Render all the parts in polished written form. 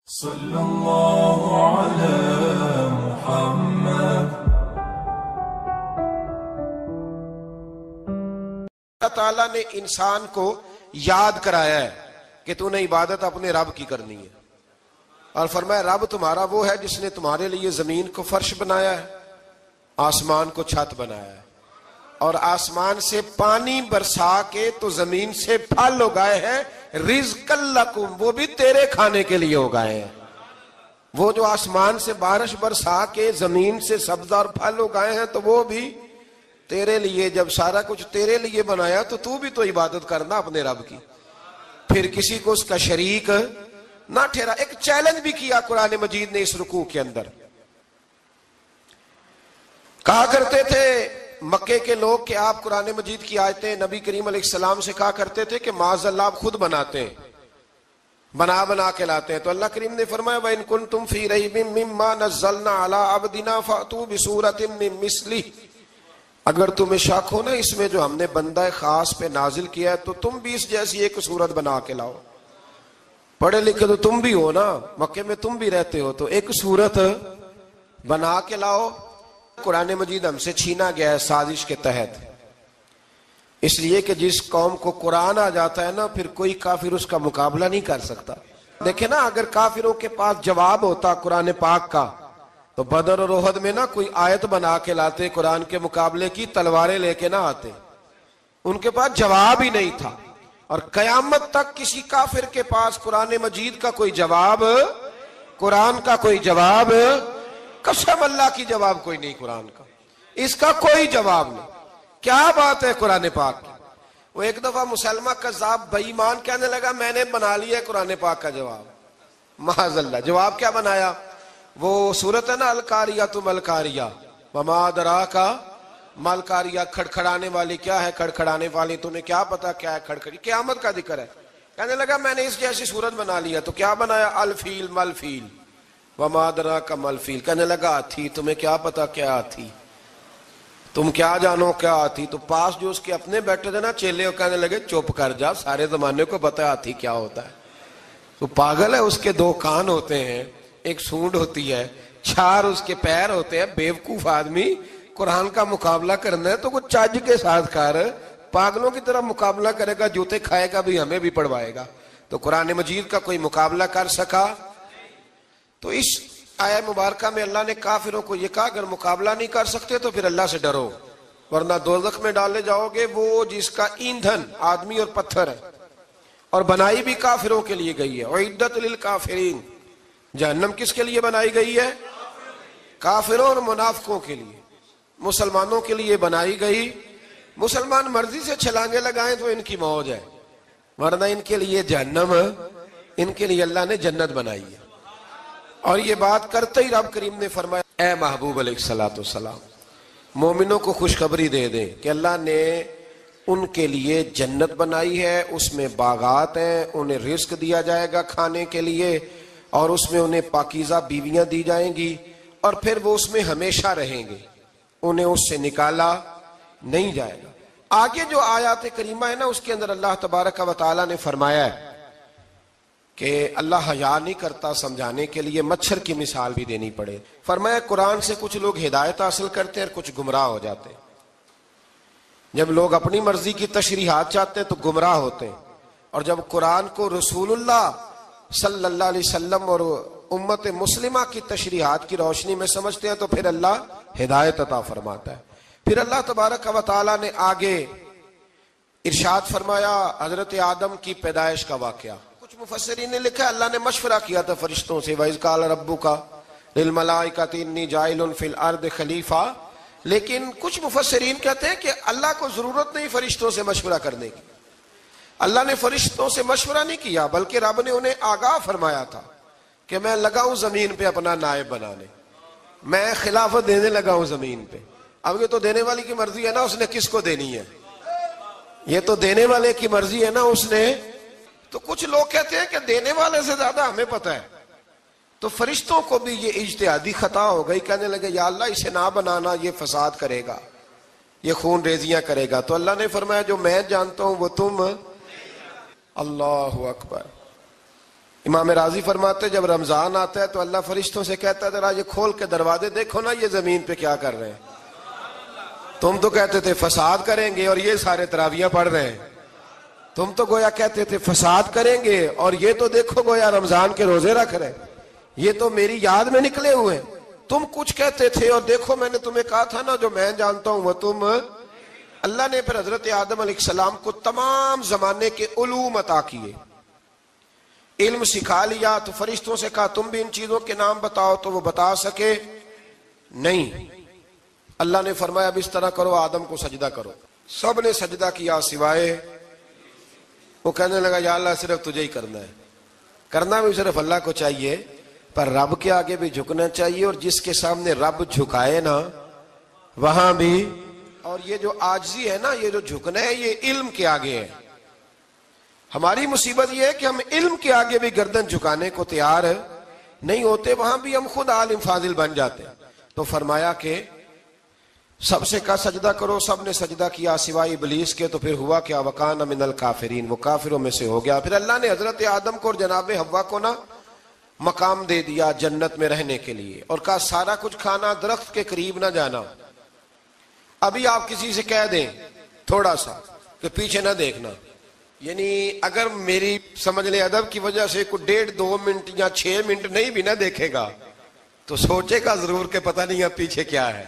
صلی اللہ علی محمد۔ اللہ تعالیٰ نے انسان کو یاد کرایا ہے کہ تو نے عبادت اپنے رب کی کرنی ہے، اور فرمایا رب تمہارا وہ ہے جس نے تمہارے لیے زمین کو فرش بنایا ہے، آسمان کو چھت بنایا ہے، اور آسمان سے پانی برسا کے تو زمین سے پھل اگائے ہیں، رزق لکم، وہ بھی تیرے کھانے کے لیے اگائے ہیں۔ وہ جو آسمان سے بارش برسا کے زمین سے سبز اور پھل اگائے ہیں تو وہ بھی تیرے لیے۔ جب سارا کچھ تیرے لیے بنایا تو بھی تو عبادت کرنا اپنے رب کی، پھر کسی کو اس کا شریک نہ ٹھہرا۔ ایک چیلنج بھی کیا قرآن مجید نے اس رکوع کے اندر، کہا کرتے تھے مکے کے لوگ کہ آپ قرآن مجید کی آیتیں نبی کریم علیہ السلام سے کہا کرتے تھے کہ معاذ اللہ آپ خود بناتے ہیں، بنا کے لاتے ہیں، تو اللہ کریم نے فرمایا وَإِن كُنتُمْ فِي رَيْبٍ مِّمَّا نَزَّلْنَا عَلَىٰ عَبْدِنَا فَأْتُوا بِسُورَةٍ مِّن مِّثْلِهِ، اگر تمہیں شک ہو نا اس میں جو ہم نے بندہ خاص پہ نازل کیا ہے تو تم بھی اس جیسی ایک صورت بنا کے لاؤ۔ پڑھے لکھے تو تم بھی ہو نا، مکے میں تم بھی رہتے ہو، تو ایک صورت بنا کے لاؤ۔ قرآن مجید ہم سے چھینا گیا ہے سازش کے تحت، اس لیے کہ جس قوم کو قرآن آ جاتا ہے نا پھر کوئی کافر اس کا مقابلہ نہیں کر سکتا۔ دیکھیں نا، اگر کافروں کے پاس جواب ہوتا قرآن پاک کا تو بدر اور احد میں نا کوئی آیت بنا کے لاتے، قرآن کے مقابلے کی تلواریں لے کے نہ آتے، ان کے پاس جواب ہی نہیں تھا۔ اور قیامت تک کسی کافر کے پاس قرآن مجید کا کوئی جواب، قرآن کا کوئی جواب، قسم اللہ کی جواب کوئی نہیں، قرآن کا اس کا کوئی جواب نہیں۔ کیا بات ہے قرآن پاک کی۔ وہ ایک دفعہ مسلمہ کذاب بے ایمان کہنے لگا میں نے بنا لیا ہے قرآن پاک کا جواب، معاذ اللہ۔ جواب کیا بنایا؟ وہ سورت ہے نا القاریۃ ما القاریۃ وما ادراک ما القاریۃ، کھڑکھڑانے والی کیا ہے، کھڑکھڑانے والی تمہیں کیا پتا کیا ہے کھڑکھڑی، قیامت کا ذکر ہے۔ کہنے لگا میں نے اس جیسی سورت بنا لیا، تو کیا بنایا؟ الفیل مل فیل وما ادراک ما الفیل۔ کہنے لگا ہاتھی، تمہیں کیا پتا کیا ہاتھی، تم کیا جانو کیا ہاتھی۔ تو پاس جو اس کے اپنے بیٹھے تھے نا چیلے، وہ کہنے لگے چپ کر جا، سارے زمانے کو پتا ہے ہاتھی کیا ہوتا ہے۔ تو پاگل ہے، اس کے دو کان ہوتے ہیں، ایک سونڈ ہوتی ہے، چار اس کے پیر ہوتے ہیں۔ بیوقوف آدمی، قرآن کا مقابلہ کرنا ہے تو کچھ چج کے ساتھ کر، پاگلوں کی طرح مقابلہ کرے گا، جوتے کھائے گا بھی، ہمیں بھی پڑھوائے گا۔ تو قرآن مجید کا کوئی مقابلہ کر سکا؟ تو اس آیہ مبارکہ میں اللہ نے کافروں کو یہ کہا اگر مقابلہ نہیں کر سکتے تو پھر اللہ سے ڈرو، ورنہ دوزخ میں ڈالے جاؤ گے، وہ جس کا ایندھن آدمی اور پتھر ہے، اور بنائی بھی کافروں کے لیے گئی ہے۔ اعدت للکافرین، جہنم کس کے لیے بنائی گئی ہے؟ کافروں اور منافقوں کے لیے۔ مسلمانوں کے لیے بنائی گئی، مسلمان مرضی سے چھلانگے لگائیں تو ان کی موج ہے، ورنہ ان کے لیے جہنم، ان کے لیے اللہ نے جنت بنائی ہے۔ اور یہ بات کرتے ہی رب کریم نے فرمایا اے محبوب علیہ السلام مومنوں کو خوشخبری دے دیں کہ اللہ نے ان کے لیے جنت بنائی ہے، اس میں باغات ہیں، انہیں رزق دیا جائے گا کھانے کے لیے، اور اس میں انہیں پاکیزہ بیویاں دی جائیں گی، اور پھر وہ اس میں ہمیشہ رہیں گے، انہیں اس سے نکالا نہیں جائے گا۔ آگے جو آیات کریمہ ہے نا اس کے اندر اللہ تبارک و تعالیٰ نے فرمایا ہے کہ اللہ حیا نہیں کرتا سمجھانے کے لیے، مچھر کی مثال بھی دینی پڑے۔ فرمایا قرآن سے کچھ لوگ ہدایت حاصل کرتے ہیں اور کچھ گمراہ ہو جاتے ہیں۔ جب لوگ اپنی مرضی کی تشریحات چاہتے ہیں تو گمراہ ہوتے ہیں، اور جب قرآن کو رسول اللہ صلی اللہ علیہ وسلم اور امت مسلمہ کی تشریحات کی روشنی میں سمجھتے ہیں تو پھر اللہ ہدایت عطا فرماتا ہے۔ پھر اللہ تبارک و تعالیٰ نے آگے ارشاد فرمایا حضرت آدم کی پیدائش کا واقعہ۔ کچھ مفسرین نے لکھا اللہ نے مشورہ کیا تھا فرشتوں سے، وَإِذْ قَالَ رَبُّكَ لِلْمَلَائِكَةِ إِنِّي جَاعِلٌ فِي الْأَرْضِ خَلِيفَةً، لیکن کچھ مفسرین کہتے ہیں کہ اللہ کو ضرورت نہیں فرشتوں سے مشورہ کرنے کی، اللہ نے فرشتوں سے مشورہ نہیں کیا، بلکہ رب نے انہیں آگاہ فرمایا تھا کہ میں لگا ہوں زمین پہ اپنا نائب بنانے، میں خلافت دینے لگا ہوں زمین پہ۔ اب یہ تو دینے والی کی مرضی ہے نا اس نے کس کو دینی ہے، یہ تو دینے والے کی مرضی ہے نا اس نے۔ تو کچھ لوگ کہتے ہیں کہ دینے والے سے زیادہ ہمیں پتہ ہے، تو فرشتوں کو بھی یہ اجتہادی خطا ہو گئی، کہنے لگے یا اللہ اسے نہ بنانا، یہ فساد کرے گا، یہ خون ریزیاں کرے گا۔ تو اللہ نے فرمایا جو میں جانتا ہوں وہ تم، اللہ اکبر۔ امام راضی فرماتے جب رمضان آتا ہے تو اللہ فرشتوں سے کہتا ہے ذرا یہ کھول کے دروازے دیکھو نا یہ زمین پہ کیا کر رہے ہیں. تم تو کہتے تھے فساد کریں گے اور یہ سارے تراویحیں پڑھ رہے ہیں. تم تو گویا کہتے تھے فساد کریں گے اور یہ تو دیکھو گویا رمضان کے روزے رکھ رہے ہیں. یہ تو میری یاد میں نکلے ہوئے ہیں. تم کچھ کہتے تھے اور دیکھو میں نے تمہیں کہا تھا نا جو میں جانتا ہوں وہ تم. اللہ نے پھر حضرت آدم علیہ السلام کو تمام زمانے کے علوم عطا کیے, علم سکھا لیا. تو فرشتوں سے کہا تم بھی ان چیزوں کے نام بتاؤ, تو وہ بتا سکے نہیں. اللہ نے فرمایا اب اس طرح کرو آدم کو سجدہ کرو. سب نے سجدہ کیا سوائے, وہ کہنے لگا یا اللہ صرف تجھے ہی کرنا ہے. کرنا بھی صرف اللہ کو چاہیے پر رب کے آگے بھی جھکنا چاہیے, اور جس کے سامنے رب جھکائے نا وہاں بھی. اور یہ جو عاجزی ہے نا, یہ جو جھکنا ہے یہ علم کے آگے ہے. ہماری مصیبت یہ ہے کہ ہم علم کے آگے بھی گردن جھکانے کو تیار نہیں ہوتے, وہاں بھی ہم خود عالم فاضل بن جاتے. تو فرمایا کہ سب سے کہا سجدہ کرو, سب نے سجدہ کیا سوائے ابلیس کے. تو پھر ہوا کیا وکان من الکافرین, وہ کافروں میں سے ہو گیا. پھر اللہ نے حضرت آدم کو اور جناب حوا کو نا مقام دے دیا جنت میں رہنے کے لیے, اور کہا سارا کچھ کھانا, درخت کے قریب نہ جانا. ابھی آپ کسی سے کہہ دیں تھوڑا سا کہ پیچھے نہ دیکھنا, یعنی اگر میری سمجھ لیں ادب کی وجہ سے کوئی 1.5-2 منٹ یا 6 منٹ نہیں بھی نہ دیکھے گا تو سوچے گا ضرور کہ پتہ نہیں اب پیچھے کیا ہے,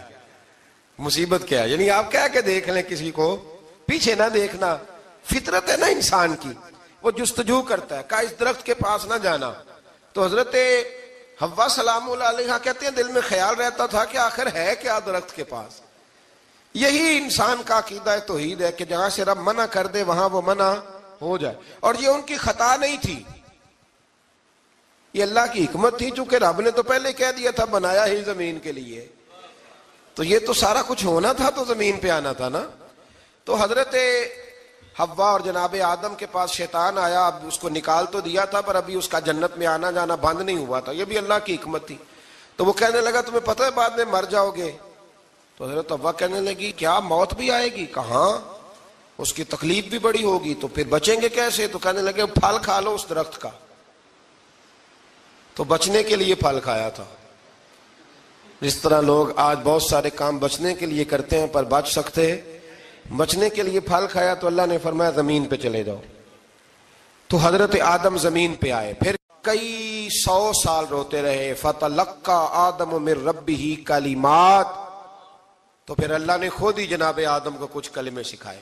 مصیبت کیا ہے. یعنی آپ کہہ کے دیکھ لیں کسی کو, پیچھے نہ دیکھنا. فطرت ہے نا انسان کی, وہ جستجو کرتا ہے. کہا اس درخت کے پاس نہ جانا. تو حضرت حوا سلام اللہ علیہ کہتے ہیں دل میں خیال رہتا تھا کہ آخر ہے کیا درخت کے پاس. یہی انسان کا عقیدہ توحید ہے کہ جہاں سے رب منع کر دے وہاں وہ منع ہو جائے. اور یہ ان کی خطا نہیں تھی, یہ اللہ کی حکمت تھی, چونکہ رب نے تو پہلے کہہ دیا تھا بنایا ہی زمین کے لیے, تو یہ تو سارا کچھ ہونا تھا تو زمین پہ آنا تھا نا. تو حضرت حوا اور جناب آدم کے پاس شیطان آیا, اب اس کو نکال تو دیا تھا پر ابھی اس کا جنت میں آنا جانا بند نہیں ہوا تھا, یہ بھی اللہ کی حکمت تھی. تو وہ کہنے لگا تمہیں پتہ ہے بعد میں مر جاؤ گے. تو حضرت حوا کہنے لگی کیا موت بھی آئے گی؟ کہاں, اس کی تکلیف بھی بڑی ہوگی, تو پھر بچیں گے کیسے؟ تو کہنے لگے پھل کھا لو اس درخت کا. تو بچنے کے لیے پھل کھایا تھا. جس طرح لوگ آج بہت سارے کام بچنے کے لیے کرتے ہیں پر بچ سکتے, بچنے کے لیے پھل کھایا. تو اللہ نے فرمایا زمین پہ چلے جاؤ. تو حضرت آدم زمین پہ آئے, پھر کئی 100 سال روتے رہے. فَتَلَقَّى آدَمُ مِن رَبِّهِ کَلِمَاتٍ, تو پھر اللہ نے خود ہی جناب آدم کو کچھ کلمے سکھائے.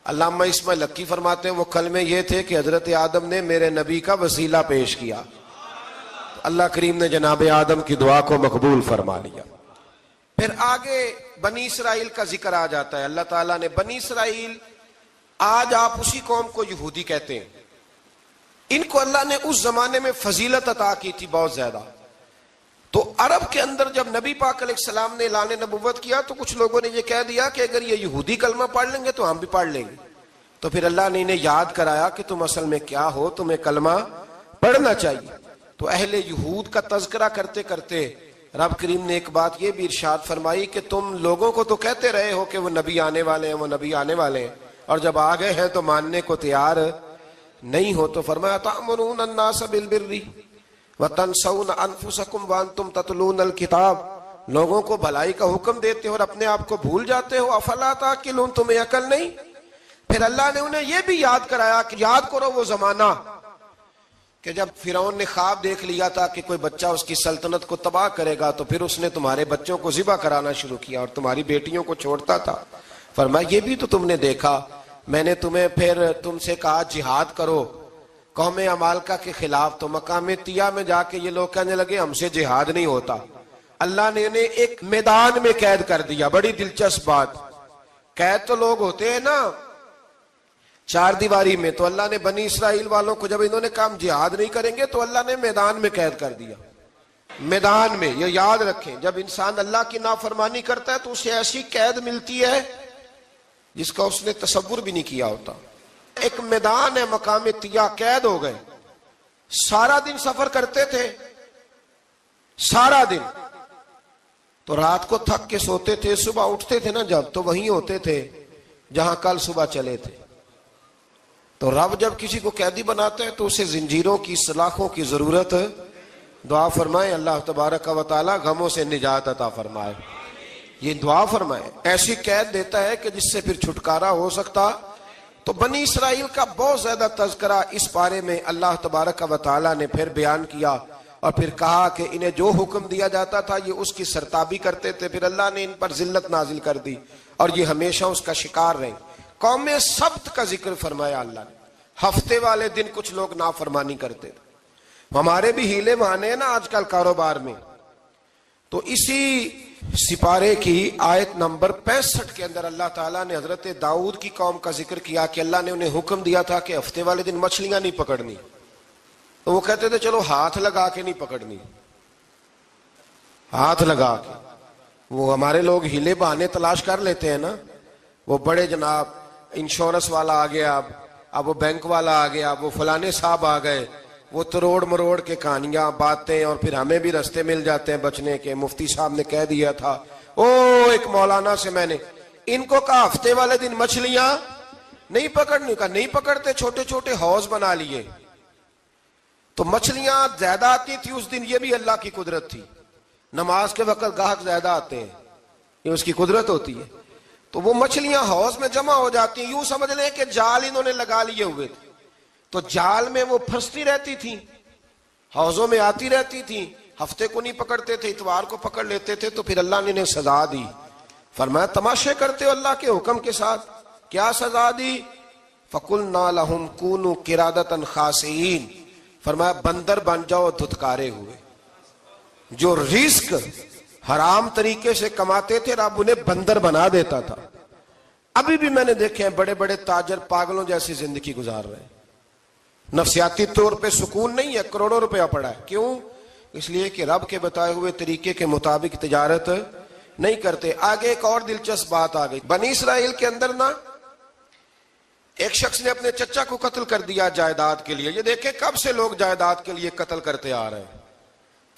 علامہ اسماعیل لکی فرماتے ہیں وہ کلمے یہ تھے کہ حضرت آدم نے میرے نبی کا وسیلہ پیش کیا, اللہ کریم نے جناب آدم کی دعا کو مقبول فرما لیا. پھر آگے بنی اسرائیل کا ذکر آ جاتا ہے. اللہ تعالیٰ نے بنی اسرائیل, آج آپ اسی قوم کو یہودی کہتے ہیں, ان کو اللہ نے اس زمانے میں فضیلت عطا کی تھی بہت زیادہ. تو عرب کے اندر جب نبی پاک علیہ السلام نے اعلان نبوت کیا تو کچھ لوگوں نے یہ کہہ دیا کہ اگر یہ یہودی کلمہ پڑھ لیں گے تو ہم بھی پڑھ لیں گے. تو پھر اللہ نے انہیں یاد کرایا کہ تم اصل میں کیا ہو, تمہیں کلمہ پڑھنا چاہیے. تو اہل یہود کا تذکرہ کرتے کرتے رب کریم نے ایک بات یہ بھی ارشاد فرمائی کہ تم لوگوں کو تو کہتے رہے ہو کہ وہ نبی آنے والے ہیں, وہ نبی آنے والے ہیں, اور جب آ گئے ہیں تو ماننے کو تیار نہیں ہو. تو فرمایا تأمرون الناس بالبر وَتَنْسَوْنَ أَنفُسَكُمْ وَأَنْتُمْ تَتْلُونَ الْكِتَابَ, لوگوں کو بھلائی کا حکم دیتے ہو اور اپنے آپ کو بھول جاتے ہو. افلا تعقلون, تمہیں عقل نہیں؟ پھر اللہ نے انہیں یہ بھی یاد کرایا کہ یاد کرو وہ زمانہ کہ جب فرعون نے خواب دیکھ لیا تھا کہ کوئی بچہ اس کی سلطنت کو تباہ کرے گا, تو پھر اس نے تمہارے بچوں کو ذبح کرانا شروع کیا اور تمہاری بیٹیوں کو چھوڑتا تھا. فرمایا یہ بھی تو تم نے دیکھا, میں نے تمہیں پھر تم سے کہا جہاد کرو قوم عمالقہ کے خلاف, تو مقام طیہ میں جا کے یہ لوگ کہنے لگے ہم سے جہاد نہیں ہوتا. اللہ نے انہیں ایک میدان میں قید کر دیا. بڑی دلچسپ بات, قید تو لوگ ہوتے ہیں نا چار دیواری میں, تو اللہ نے بنی اسرائیل والوں کو جب انہوں نے کہا ہم جہاد نہیں کریں گے تو اللہ نے میدان میں قید کر دیا. میدان میں, یہ یاد رکھیں, جب انسان اللہ کی نافرمانی کرتا ہے تو اسے ایسی قید ملتی ہے جس کا اس نے تصور بھی نہیں کیا ہوتا. ایک میدان ہے مقام طیہ, قید ہو گئے, سارا دن سفر کرتے تھے, سارا دن, تو رات کو تھک کے سوتے تھے, صبح اٹھتے تھے نا جب, تو وہیں ہوتے تھے جہاں کل صبح چلے تھے. تو رب جب کسی کو قیدی بناتا ہے تو اسے زنجیروں کی سلاخوں کی ضرورت ہے. دعا فرمائے اللہ تبارک و تعالی غموں سے نجات عطا فرمائے. یہ دعا فرمائے. ایسی قید دیتا ہے کہ جس سے پھر چھٹکارا ہو سکتا. تو بنی اسرائیل کا بہت زیادہ تذکرہ اس پارے میں اللہ تبارک و تعالی نے پھر بیان کیا اور پھر کہا کہ انہیں جو حکم دیا جاتا تھا یہ اس کی سرتابی کرتے تھے. پھر اللہ نے ان پر ذلت نازل کر دی اور یہ ہمیشہ اس کا شکار رہے. قوم سبت کا ذکر فرمایا اللہ نے. ہفتے والے دن کچھ لوگ نافرمانی کرتے تھے. ہمارے بھی ہیلے بہانے ہیں نا آج کل کاروبار میں. تو اسی سپارے کی آیت نمبر 65 کے اندر اللہ تعالیٰ نے حضرت داؤد کی قوم کا ذکر کیا کہ اللہ نے انہیں حکم دیا تھا کہ ہفتے والے دن مچھلیاں نہیں پکڑنی. تو وہ کہتے تھے چلو ہاتھ لگا کے نہیں پکڑنی, ہاتھ لگا کے. وہ ہمارے لوگ ہیلے بہانے تلاش کر لیتے ہیں نا. وہ بڑے جناب انشورنس والا آ گیا, اب وہ بینک والا آ گیا, وہ فلانے صاحب آ گئے, وہ تروڑ مروڑ کے کہانیاں باتیں, اور پھر ہمیں بھی رستے مل جاتے ہیں بچنے کے. مفتی صاحب نے کہہ دیا تھا, ایک مولانا سے میں نے ان کو کہا ہفتے والے دن مچھلیاں نہیں پکڑنی. کہا نہیں پکڑتے, چھوٹے چھوٹے حوض بنا لیے. تو مچھلیاں زیادہ آتی تھی اس دن, یہ بھی اللہ کی قدرت تھی. نماز کے وقت گاہک زیادہ آتے ہیں, یہ اس کی قدرت ہوتی ہے. تو وہ مچھلیاں حوض میں جمع ہو جاتی ہیں. یوں سمجھ لیں کہ جال انہوں نے لگا لیے ہوئے تھے. تو جال میں وہ پھنستی رہتی تھی, حوضوں میں آتی رہتی تھی. ہفتے کو نہیں پکڑتے تھے, اتوار کو پکڑ لیتے تھے. تو پھر اللہ نے انہیں سزا دی. فرمایا تماشے کرتے ہو اللہ کے حکم کے ساتھ. کیا سزا دی؟ فَقُلْنَا لَهُمْ كُونُوا قِرَادَةً خَاسِئِينَ. فرمایا بندر بن جاؤ دھتکارے ہوئے. جو رزق حرام طریقے سے کماتے تھے رب انہیں بندر بنا دیتا تھا. ابھی بھی میں نے دیکھے ہیں بڑے بڑے تاجر پاگلوں جیسی زندگی گزار رہے ہیں. نفسیاتی طور پہ سکون نہیں ہے, کروڑوں روپیہ پڑا ہے. کیوں؟ اس لیے کہ رب کے بتائے ہوئے طریقے کے مطابق تجارت نہیں کرتے. آگے ایک اور دلچسپ بات آ گئی. بنی اسرائیل کے اندر نا ایک شخص نے اپنے چچا کو قتل کر دیا جائیداد کے لیے. یہ دیکھیں کب سے لوگ جائیداد کے لیے قتل کرتے آ رہے ہیں.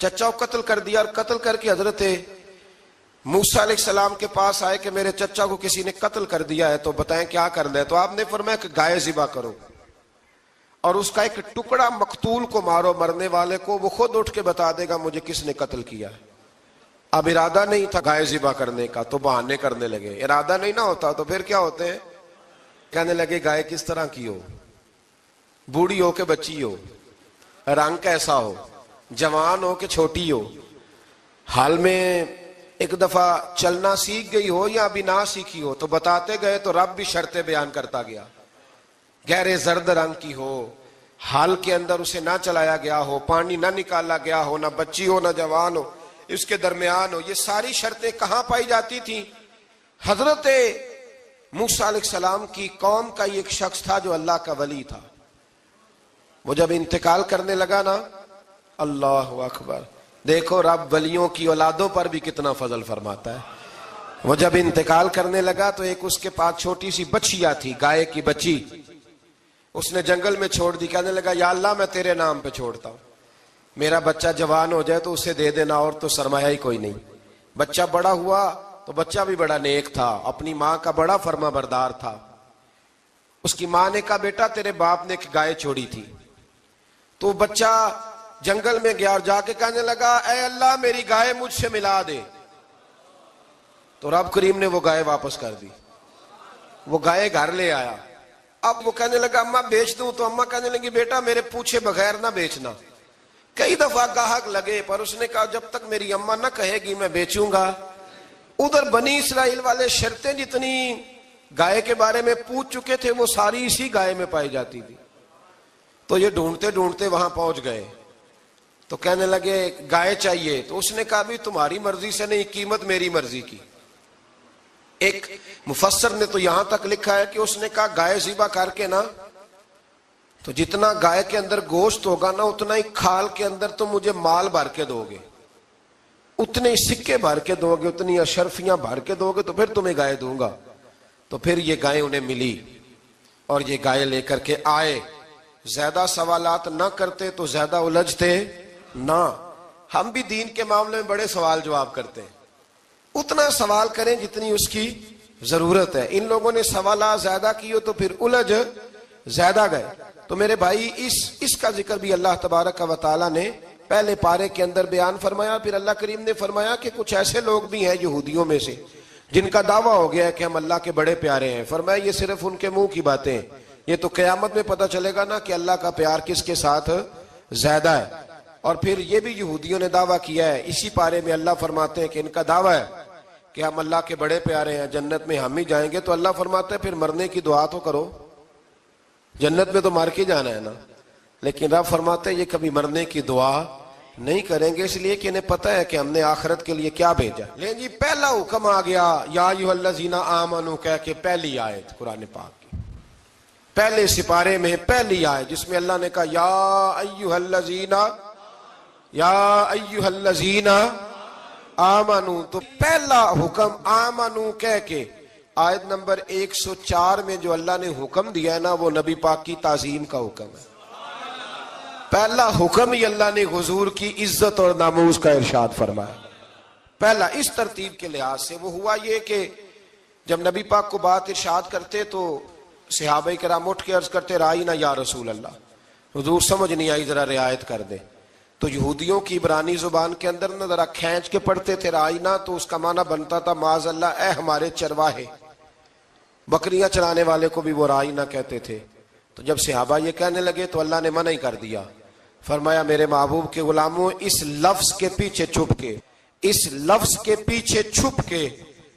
چچا کو قتل کر دیا, اور قتل کر کے حضرت موسیٰ علیہ السلام کے پاس آئے کہ میرے چچا کو کسی نے قتل کر دیا ہے, تو بتائیں کیا کرنا ہے. تو آپ نے فرمایا کہ گائے ذبح کرو اور اس کا ایک ٹکڑا مقتول کو مارو, مرنے والے کو. وہ خود اٹھ کے بتا دے گا مجھے کس نے قتل کیا ہے. اب ارادہ نہیں تھا گائے ذبح کرنے کا تو بہانے کرنے لگے. ارادہ نہیں نہ ہوتا تو پھر کیا ہوتے ہیں, کہنے لگے گائے کس طرح کی ہو, بوڑھی ہو کہ بچی ہو, رنگ کیسا ہو, جوان ہو کہ چھوٹی ہو, حال میں ایک دفعہ چلنا سیکھ گئی ہو یا ابھی نہ سیکھی ہو. تو بتاتے گئے تو رب بھی شرطیں بیان کرتا گیا. گہرے زرد رنگ کی ہو, حال کے اندر اسے نہ چلایا گیا ہو, پانی نہ نکالا گیا ہو, نہ بچی ہو نہ جوان ہو, اس کے درمیان ہو. یہ ساری شرطیں کہاں پائی جاتی تھیں؟ حضرت موسیٰ علیہ السلام کی قوم کا ایک شخص تھا جو اللہ کا ولی تھا. وہ جب انتقال کرنے لگا نا, اللہ اکبر, دیکھو رب ولیوں کی اولادوں پر بھی کتنا فضل فرماتا ہے. وہ جب انتقال کرنے لگا تو ایک اس کے پاس چھوٹی سی بچیا تھی, گائے کی بچی. اس نے جنگل میں چھوڑ دی. کہنے لگا یا اللہ میں تیرے نام پہ چھوڑتا ہوں, میرا بچہ جوان ہو جائے تو اسے دے دینا, اور تو سرمایہ ہی کوئی نہیں. بچہ بڑا ہوا تو بچہ بھی بڑا نیک تھا, اپنی ماں کا بڑا فرما بردار تھا. اس کی ماں نے کہا بیٹا تیرے باپ نے ایک گائے چھوڑی تھی. تو بچہ جنگل میں گیا اور جا کے کہنے لگا اے اللہ میری گائے مجھ سے ملا دے. تو رب کریم نے وہ گائے واپس کر دی. وہ گائے گھر لے آیا. اب وہ کہنے لگا اماں بیچ دوں. تو اماں کہنے لگی بیٹا میرے پوچھے بغیر نہ بیچنا. کئی دفعہ گاہک لگے پر اس نے کہا جب تک میری اماں نہ کہے گی میں بیچوں گا. ادھر بنی اسرائیل والے شرطیں جتنی گائے کے بارے میں پوچھ چکے تھے وہ ساری اسی گائے میں پائی جاتی تھی. تو یہ ڈھونڈتے ڈھونڈتے وہاں پہنچ گئے. تو کہنے لگے گائے چاہیے. تو اس نے کہا بھی تمہاری مرضی سے نہیں, قیمت میری مرضی کی. ایک مفسر نے تو یہاں تک لکھا ہے کہ اس نے کہا گائے ذبح کر کے نا تو جتنا گائے کے اندر گوشت ہوگا نا اتنا ہی کھال کے اندر تو مجھے مال بھر کے دو گے, اتنے سکے بھر کے دو گے, اتنی اشرفیاں بھر کے دو گے تو پھر تمہیں گائے دوں گا. تو پھر یہ گائے انہیں ملی اور یہ گائے لے کر کے آئے. زیادہ سوالات نہ کرتے تو زیادہ الجھتے نہ. ہم بھی دین کے معاملے میں بڑے سوال جواب کرتے ہیں, اتنا سوال کریں جتنی اس کی ضرورت ہے. ان لوگوں نے سوالات زیادہ کیے تو پھر الجھ زیادہ گئے. تو میرے بھائی اس کا ذکر بھی اللہ تبارک و تعالیٰ نے پہلے پارے کے اندر بیان فرمایا. پھر اللہ کریم نے فرمایا کہ کچھ ایسے لوگ بھی ہیں یہودیوں میں سے جن کا دعویٰ ہو گیا ہے کہ ہم اللہ کے بڑے پیارے ہیں. فرمایا یہ صرف ان کے منہ کی باتیں ہیں, یہ تو قیامت میں پتہ چلے گا نا کہ اللہ کا پیار کس کے ساتھ زیادہ ہے. اور پھر یہ بھی یہودیوں نے دعویٰ کیا ہے, اسی پارے میں اللہ فرماتے ہیں کہ ان کا دعویٰ ہے کہ ہم اللہ کے بڑے پیارے ہیں, جنت میں ہم ہی جائیں گے. تو اللہ فرماتے ہیں پھر مرنے کی دعا تو کرو, جنت میں تو مر کے جانا ہے نا. لیکن رب فرماتے ہیں یہ کبھی مرنے کی دعا نہیں کریں گے, اس لیے کہ انہیں پتہ ہے کہ ہم نے آخرت کے لیے کیا بھیجا. لیکن جی پہلا حکم آ گیا یا ایھا الذین آمنوا کہہ کے, پہلی آیت قرآن پاک کی پہلے سپارے میں پہلی آیت جس میں اللہ نے کہا یا ایھا الذین آمنوا. تو پہلا حکم آمنوا کہہ کے آیت نمبر 104 میں جو اللہ نے حکم دیا ہے نا وہ نبی پاک کی تعظیم کا حکم ہے. پہلا حکم ہی اللہ نے حضور کی عزت اور ناموس کا ارشاد فرمایا. پہلا اس ترتیب کے لحاظ سے وہ ہوا یہ کہ جب نبی پاک کو بات ارشاد کرتے تو صحابہ کرام اٹھ کے عرض کرتے رائینا یا رسول اللہ, حضور سمجھ نہیں آئی ذرا رعایت کر دیں. تو یہودیوں کی عبرانی زبان کے اندر نہ ذرا کھینچ کے پڑھتے تھے رائینا, تو اس کا معنی بنتا تھا معاذ اللہ اے ہمارے چرواہے. بکریاں چرانے والے کو بھی وہ رائینا کہتے تھے. تو جب صحابہ یہ کہنے لگے تو اللہ نے منع ہی کر دیا. فرمایا میرے محبوب کے غلاموں, اس لفظ کے پیچھے چھپ کے, اس لفظ کے پیچھے چھپ کے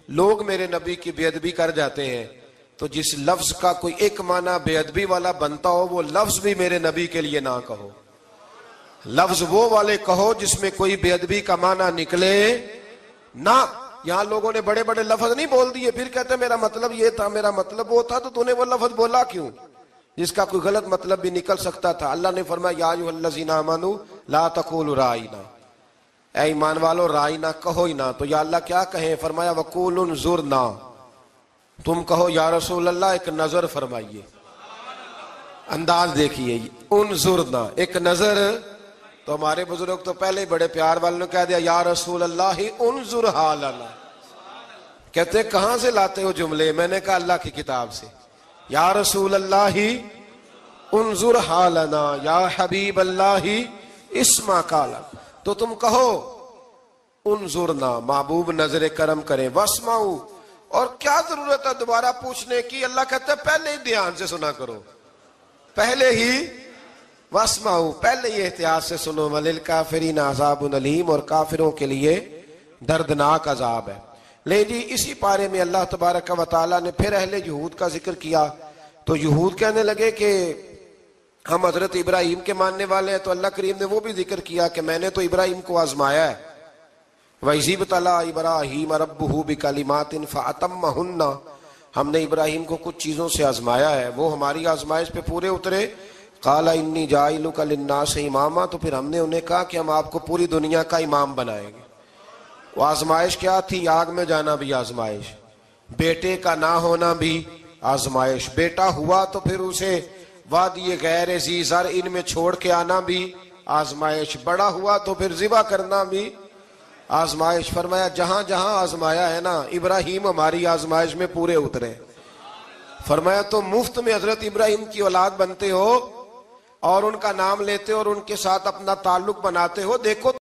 لوگ میرے نبی کی بے ادبی کر جاتے ہیں. تو جس لفظ کا کوئی ایک معنی بے ادبی والا بنتا ہو وہ لفظ بھی میرے نبی کے لیے نہ کہو. لفظ وہ والے کہو جس میں کوئی بے ادبی کا معنی نکلے نہ. یہاں لوگوں نے بڑے بڑے لفظ نہیں بول دیے, پھر کہتے میرا مطلب یہ تھا, میرا مطلب وہ تھا. تو نے وہ لفظ بولا کیوں جس کا کوئی غلط مطلب بھی نکل سکتا تھا. اللہ نے فرمایا یا ایھا الذین آمنوا لا تقولوا رائینا, اے ایمان والو رائینا کہو ہی نہ. تو یا اللہ کیا کہیں؟ فرمایا وقولوا انظرنا, تم کہو یا رسول اللہ ایک نظر فرمائیے. انداز دیکھیے, انظرنا ایک نظر. تو ہمارے بزرگ تو پہلے ہی بڑے پیار والوں نے کہہ دیا یا رسول اللہ انظر حالنا. کہتے کہاں سے لاتے ہو جملے؟ میں نے کہا اللہ کی کتاب سے. یا رسول اللہ انظر حالنا یا حبیب اللہ اسمع قالا. تو تم کہو انظرنا, محبوب نظر کرم کریں, واسمعوا, اور کیا ضرورت ہے دوبارہ پوچھنے کی؟ اللہ کہتا ہے پہلے ہی دھیان سے سنا کرو, پہلے ہی واسمعوا, پہلے ہی احتیاط سے سنو. وللکافرین عذاب علیم, اور کافروں کے لیے دردناک عذاب ہے. لے جی اسی پارے میں اللہ تبارک و تعالیٰ نے پھر اہل یہود کا ذکر کیا. تو یہود کہنے لگے کہ ہم حضرت ابراہیم کے ماننے والے ہیں. تو اللہ کریم نے وہ بھی ذکر کیا کہ میں نے تو ابراہیم کو آزمایا ہے. وَإِذِ ابْتَلَىٰ إِبْرَاهِيمَ رَبُّهُ بِكَلِمَاتٍ فَأَتَمَّهُنَّ, ہم نے ابراہیم کو کچھ چیزوں سے آزمایا ہے, وہ ہماری آزمائش پہ پورے اترے. قَالَ إِنِّي جَاعِلُكَ لِلنَّاسِ إِمَامًا, تو پھر ہم نے انہیں کہا کہ ہم آپ کو پوری دنیا کا امام بنائیں گے. وہ آزمائش کیا تھی؟ آگ میں جانا بھی آزمائش, بیٹے کا نہ ہونا بھی آزمائش, بیٹا ہوا تو پھر اسے وادی غیر ذی زرع ان میں چھوڑ کے آنا بھی آزمائش, بڑا ہوا تو پھر ذبح کرنا بھی آزمائش. فرمایا جہاں جہاں آزمایا ہے نا ابراہیم ہماری آزمائش میں پورے اترے. فرمایا تو مفت میں حضرت ابراہیم کی اولاد بنتے ہو اور ان کا نام لیتے ہو اور ان کے ساتھ اپنا تعلق بناتے ہو. دیکھو